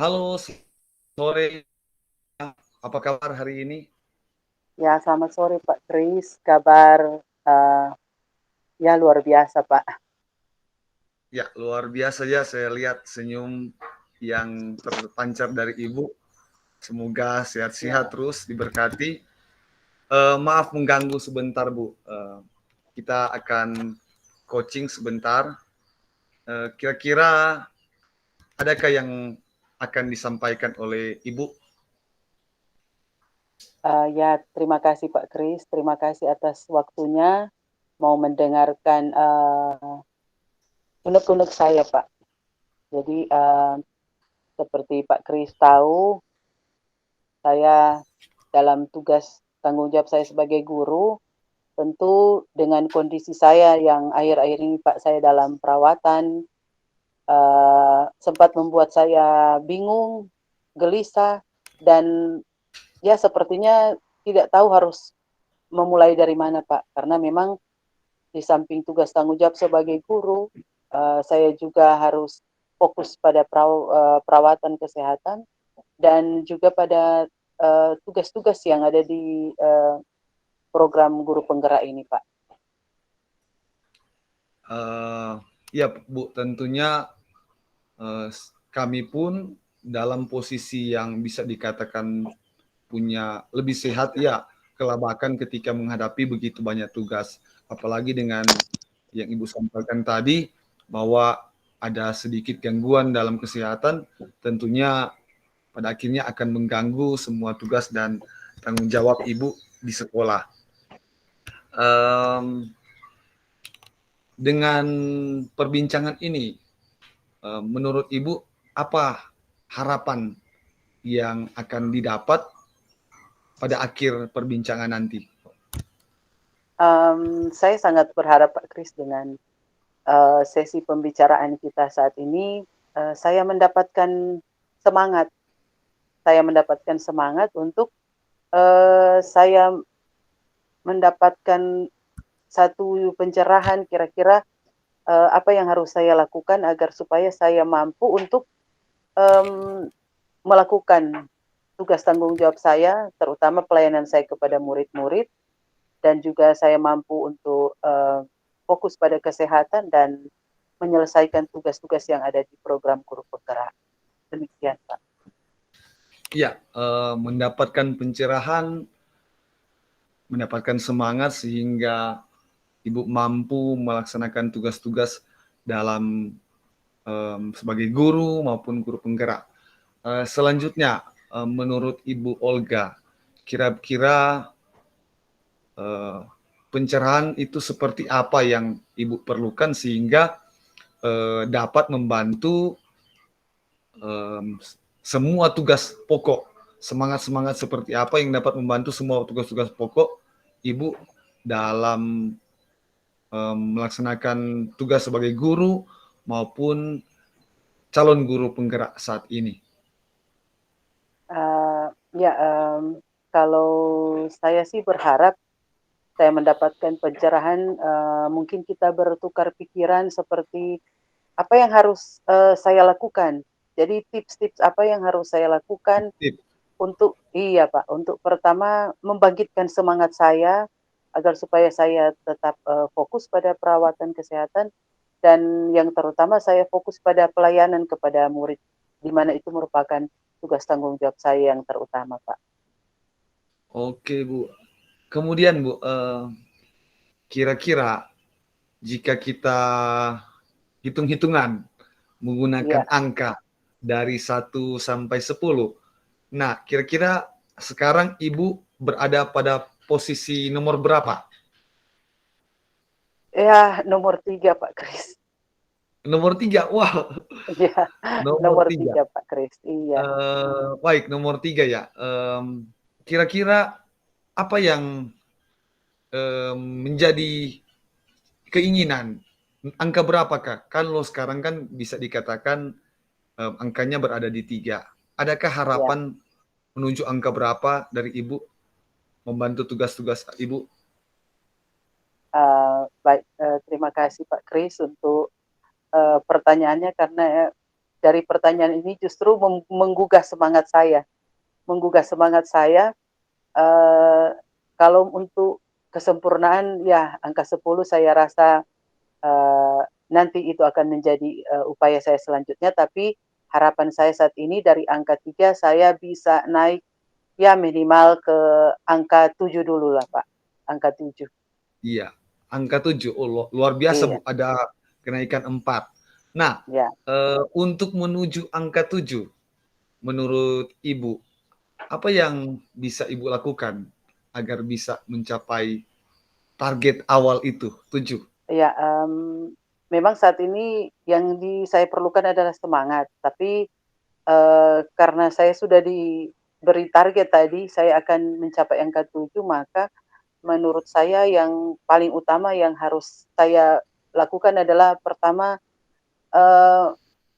Halo, sore. Apa kabar hari ini? Ya, selamat sore Pak Kris. Kabar eh, ya luar biasa Pak. Ya, luar biasa ya. Saya lihat senyum yang terpancar dari Ibu. Semoga sehat-sehat Ya, terus, diberkati. Maaf mengganggu sebentar, Bu. Kita akan coaching sebentar. Kira-kira adakah yang akan disampaikan oleh Ibu? ya terima kasih Pak Kris. Terima kasih atas waktunya mau mendengarkan unek-unek saya Pak. Jadi seperti Pak Kris tahu, saya dalam tugas tanggung jawab saya sebagai guru, tentu dengan kondisi saya yang akhir-akhir ini Pak saya dalam perawatan, sempat membuat saya bingung, gelisah, dan ya sepertinya tidak tahu harus memulai dari mana Pak. Karena memang di samping tugas tanggung jawab sebagai guru, saya juga harus fokus pada perawatan kesehatan dan juga pada tugas-tugas yang ada di program guru penggerak ini Pak. Uh, ya, Bu, tentunya kami pun dalam posisi yang bisa dikatakan punya lebih sehat ya kelabakan ketika menghadapi begitu banyak tugas, apalagi dengan yang Ibu sampaikan tadi bahwa ada sedikit gangguan dalam kesehatan, tentunya pada akhirnya akan mengganggu semua tugas dan tanggung jawab Ibu di sekolah. Dengan perbincangan ini, menurut Ibu apa harapan yang akan didapat pada akhir perbincangan nanti? Saya sangat berharap Pak Kris dengan sesi pembicaraan kita saat ini, saya mendapatkan semangat. Saya mendapatkan semangat untuk saya mendapatkan satu pencerahan kira-kira apa yang harus saya lakukan agar supaya saya mampu untuk um, melakukan tugas tanggung jawab saya, terutama pelayanan saya kepada murid-murid, dan juga saya mampu untuk fokus pada kesehatan dan menyelesaikan tugas-tugas yang ada di program guru penggerak. Demikian, Pak. Ya, mendapatkan pencerahan, mendapatkan semangat sehingga Ibu mampu melaksanakan tugas-tugas dalam sebagai guru maupun guru penggerak. Selanjutnya, menurut Ibu Olga, kira-kira pencerahan itu seperti apa yang Ibu perlukan sehingga dapat membantu semua tugas pokok, semangat-semangat seperti apa yang dapat membantu semua tugas-tugas pokok Ibu dalam melaksanakan tugas sebagai guru maupun calon guru penggerak saat ini. Ya, kalau saya sih berharap saya mendapatkan pencerahan, mungkin kita bertukar pikiran seperti apa yang harus saya lakukan. Jadi tips-tips apa yang harus saya lakukan untuk iya Pak, untuk pertama membangkitkan semangat saya agar supaya saya tetap fokus pada perawatan kesehatan dan yang terutama saya fokus pada pelayanan kepada murid, di mana itu merupakan tugas tanggung jawab saya yang terutama, Pak. Oke, Bu. Kemudian, Bu, kira-kira jika kita hitung-hitungan menggunakan Iya, angka dari 1 sampai 10, nah, kira-kira sekarang Ibu berada pada posisi nomor berapa? ya nomor 3 Pak Kris. Nomor 3. Wah, Iya, nomor nomor 3. 3 Pak Kris. Iya. Baik, nomor 3 ya. Kira-kira apa yang menjadi keinginan? Angka berapakah? Kalau sekarang kan bisa dikatakan angkanya berada di 3. Adakah Ya, harapan menuju angka berapa dari Ibu membantu tugas-tugas Ibu? baik, terima kasih Pak Kris untuk pertanyaannya karena ya, dari pertanyaan ini justru menggugah semangat saya. Menggugah semangat saya, kalau untuk kesempurnaan ya angka 10 saya rasa nanti itu akan menjadi upaya saya selanjutnya, tapi harapan saya saat ini dari angka 3 saya bisa naik ya minimal ke angka 7 dulu lah Pak, angka 7. Iya, angka 7. Oh, luar biasa, Iya, Bu, ada kenaikan 4. Nah, ya. untuk menuju angka 7, menurut Ibu, apa yang bisa Ibu lakukan agar bisa mencapai target awal itu, 7? Iya, memang saat ini yang saya perlukan adalah semangat, tapi, karena saya sudah diberi target tadi, saya akan mencapai angka 7, maka menurut saya yang paling utama yang harus saya lakukan adalah pertama, eee,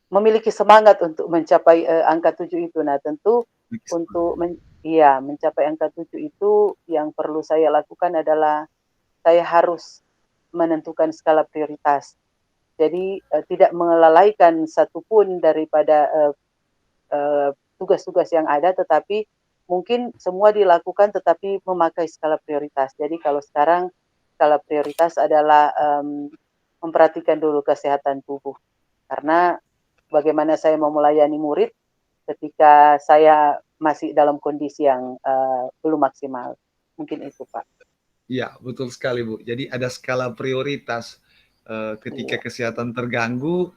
memiliki semangat untuk mencapai, angka 7 itu. Nah, tentu untuk iya, mencapai angka 7 itu yang perlu saya lakukan adalah saya harus menentukan skala prioritas. Jadi, tidak melalaikan satupun daripada, eee, tugas-tugas yang ada, tetapi mungkin semua dilakukan tetapi memakai skala prioritas. Jadi kalau sekarang skala prioritas adalah, memperhatikan dulu kesehatan tubuh. Karena bagaimana saya mau melayani murid ketika saya masih dalam kondisi yang, belum maksimal. Mungkin itu, Pak. Iya, betul sekali, Bu. Jadi ada skala prioritas, ketika Iya, kesehatan terganggu,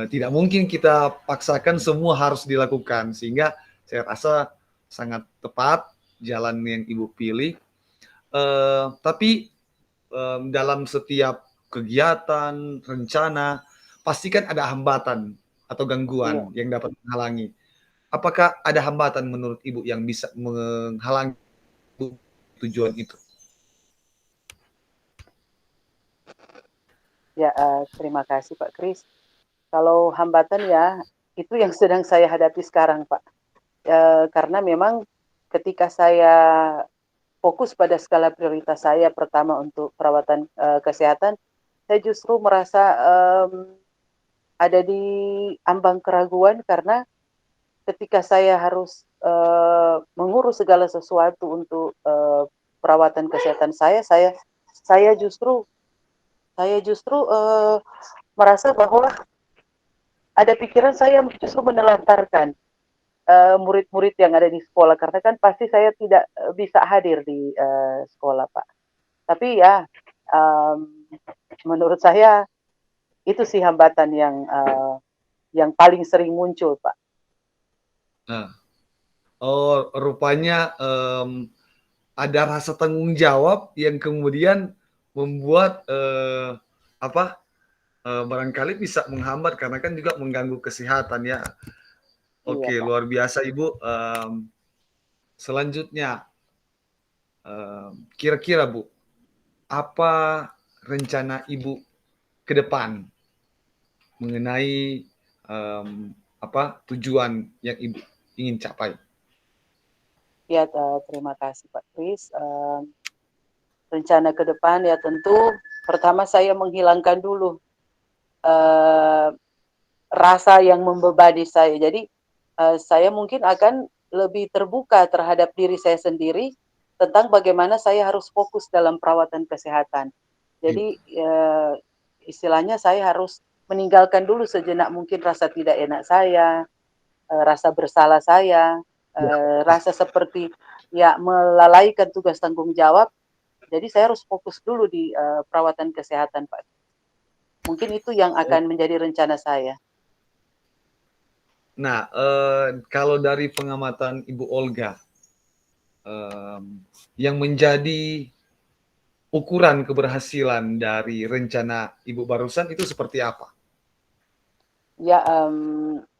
tidak mungkin kita paksakan semua harus dilakukan, sehingga saya rasa sangat tepat jalan yang Ibu pilih. Tapi, dalam setiap kegiatan, rencana, pasti kan ada hambatan atau iya. gangguan yang dapat menghalangi. Apakah ada hambatan menurut Ibu yang bisa menghalangi tujuan itu? Ya, terima kasih Pak Kris. Kalau hambatan ya, itu yang sedang saya hadapi sekarang Pak. Karena memang ketika saya fokus pada skala prioritas saya pertama untuk perawatan, kesehatan, saya justru merasa, ada di ambang keraguan karena ketika saya harus, mengurus segala sesuatu untuk, perawatan kesehatan saya justru merasa bahwa ada pikiran saya justru menelantarkan, murid-murid yang ada di sekolah karena kan pasti saya tidak, bisa hadir di, sekolah, Pak. Tapi ya, mmm, menurut saya itu sih hambatan yang paling sering muncul, Pak. Nah, oh, rupanya, ada rasa tanggung jawab yang kemudian membuat, apa, barangkali bisa menghambat karena kan juga mengganggu kesehatan ya. Iya, Oke, Pak. luar biasa Ibu, selanjutnya, kira-kira Bu, apa rencana Ibu ke depan mengenai, tujuan yang Ibu ingin capai? Ya, terima kasih, Pak Kris, rencana ke depan ya tentu pertama saya menghilangkan dulu, eee, rasa yang membebani saya. Jadi, saya mungkin akan lebih terbuka terhadap diri saya sendiri tentang bagaimana saya harus fokus dalam perawatan kesehatan. Iya, Jadi, istilahnya saya harus meninggalkan dulu sejenak mungkin rasa tidak enak saya, rasa bersalah saya, iya, rasa seperti ya melalaikan tugas tanggung jawab. Jadi saya harus fokus dulu di, perawatan kesehatan, Pak. Mungkin itu yang oh. akan menjadi rencana saya. Nah, kalau dari pengamatan Ibu Olga, yang menjadi ukuran keberhasilan dari rencana Ibu barusan itu seperti apa? Ya,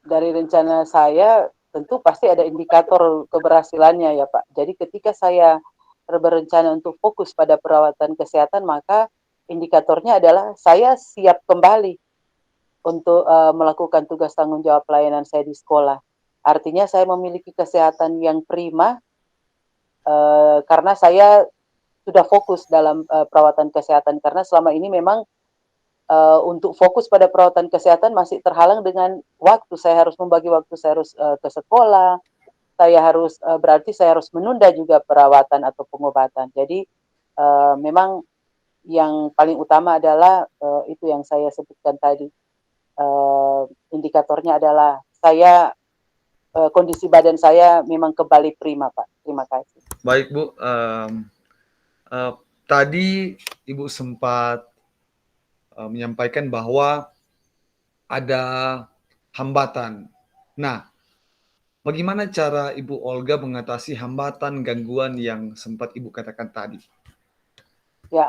dari rencana saya tentu pasti ada indikator keberhasilannya ya, Pak. Jadi ketika saya berencana untuk fokus pada perawatan kesehatan, maka indikatornya adalah saya siap kembali untuk, melakukan tugas tanggung jawab pelayanan saya di sekolah. Artinya saya memiliki kesehatan yang prima, karena saya sudah fokus dalam, perawatan kesehatan. Karena selama ini memang untuk fokus pada perawatan kesehatan masih terhalang dengan waktu. Saya harus membagi waktu, saya harus ke sekolah, saya harus berarti saya harus menunda juga perawatan atau pengobatan. Jadi memang yang paling utama adalah itu yang saya sebutkan tadi. Indikatornya adalah saya kondisi badan saya memang kembali prima, Pak. Terima kasih. Baik Bu, tadi Ibu sempat menyampaikan bahwa ada hambatan. Nah, bagaimana cara Ibu Olga mengatasi hambatan gangguan yang sempat Ibu katakan tadi? Ya,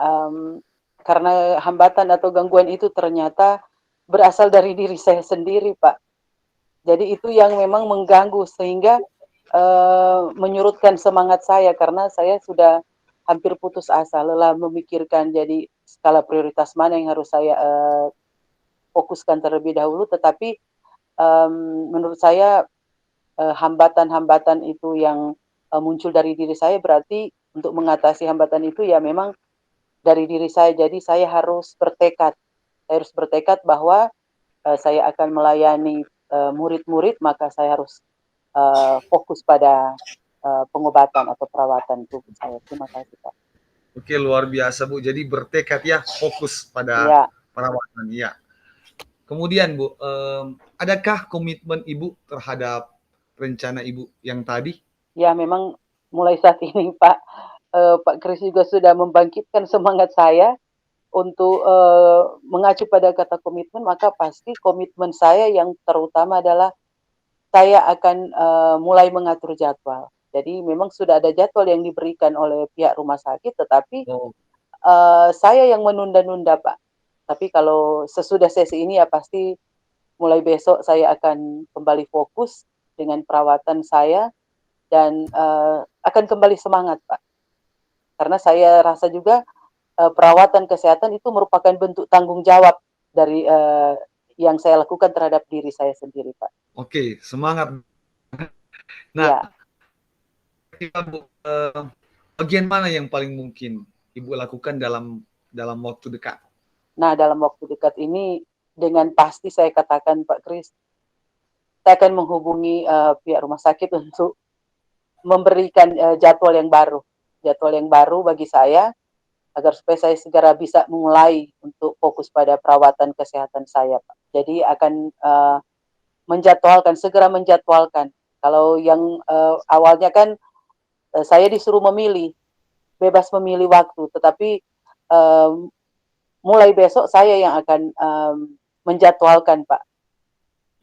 karena hambatan atau gangguan itu ternyata berasal dari diri saya sendiri, Pak. Jadi itu yang memang mengganggu sehingga menyurutkan semangat saya karena saya sudah hampir putus asa, lelah memikirkan jadi skala prioritas mana yang harus saya fokuskan terlebih dahulu. Tetapi menurut saya hambatan-hambatan itu yang muncul dari diri saya berarti untuk mengatasi hambatan itu ya memang dari diri saya. Jadi saya harus bertekad. Saya harus bertekad bahwa saya akan melayani murid-murid, maka saya harus fokus pada pengobatan atau perawatan tubuh saya. Terima kasih, Pak. Oke, luar biasa Bu. Jadi bertekad ya, fokus pada Ya, perawatan. Ya. Kemudian Bu, adakah komitmen Ibu terhadap rencana Ibu yang tadi? ya memang mulai saat ini Pak, Pak Kris juga sudah membangkitkan semangat saya untuk mengacu pada kata komitmen, maka pasti komitmen saya yang terutama adalah saya akan mulai mengatur jadwal. Jadi memang sudah ada jadwal yang diberikan oleh pihak rumah sakit, tetapi Oh, saya yang menunda-nunda, Pak. Tapi kalau sesudah sesi ini ya pasti mulai besok saya akan kembali fokus dengan perawatan saya dan akan kembali semangat, Pak. Karena saya rasa juga perawatan kesehatan itu merupakan bentuk tanggung jawab dari yang saya lakukan terhadap diri saya sendiri, Pak. oke, semangat. Nah, Ya, Bu, bagian mana yang paling mungkin Ibu lakukan dalam waktu dekat? nah dalam waktu dekat ini dengan pasti saya katakan Pak Kris, saya akan menghubungi pihak rumah sakit untuk memberikan jadwal yang baru bagi saya agar supaya saya segera bisa mulai untuk fokus pada perawatan kesehatan saya, Pak. Jadi akan segera menjadwalkan. Kalau yang awalnya kan saya disuruh memilih, bebas memilih waktu, tetapi um, mulai besok saya yang akan menjadwalkan, Pak.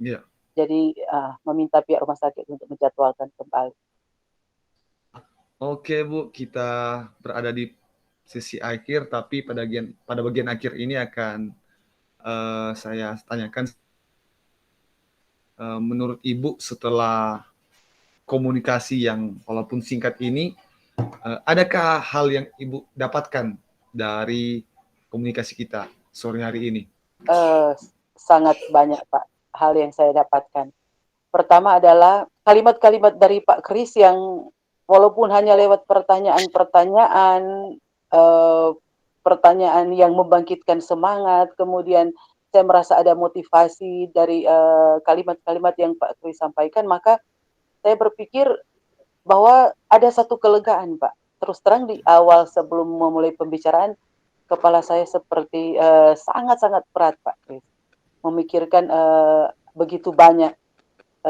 Ya. Jadi meminta pihak rumah sakit untuk menjadwalkan kembali. Oke Bu, kita berada di sesi akhir, tapi pada bagian akhir ini akan saya tanyakan, menurut Ibu setelah komunikasi yang walaupun singkat ini, adakah hal yang Ibu dapatkan dari komunikasi kita sore hari ini? Sangat banyak, Pak, hal yang saya dapatkan. Pertama adalah kalimat-kalimat dari Pak Kris yang walaupun hanya lewat pertanyaan-pertanyaan, eh, pertanyaan yang membangkitkan semangat, kemudian saya merasa ada motivasi dari kalimat-kalimat yang Pak Kris sampaikan, maka saya berpikir bahwa ada satu kelegaan, Pak. Terus terang di awal sebelum memulai pembicaraan, kepala saya seperti sangat-sangat berat, Pak Kris. Memikirkan begitu banyak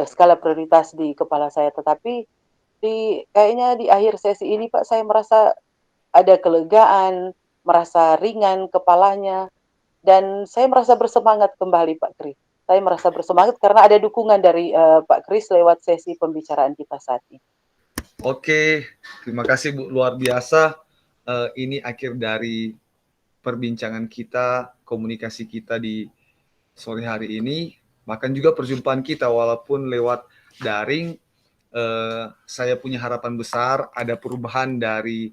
skala prioritas di kepala saya. Tetapi kayaknya di akhir sesi ini Pak saya merasa ada kelegaan, merasa ringan kepalanya dan saya merasa bersemangat kembali Pak Kris. Saya merasa bersemangat karena ada dukungan dari Pak Kris lewat sesi pembicaraan kita saat ini. Oke, terima kasih Bu, luar biasa. Ini akhir dari perbincangan kita, komunikasi kita di sore hari ini, bahkan juga perjumpaan kita walaupun lewat daring. Saya punya harapan besar ada perubahan dari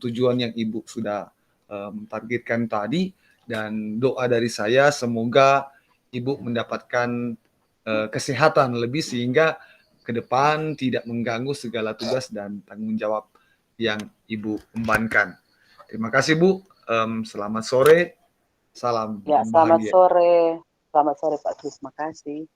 tujuan yang Ibu sudah targetkan tadi, dan doa dari saya semoga Ibu mendapatkan kesehatan lebih sehingga ke depan tidak mengganggu segala tugas dan tanggung jawab yang Ibu embankan. Terima kasih Bu, selamat sore. Salam Ya, dan bahagia. selamat sore Pak Kris, makasih.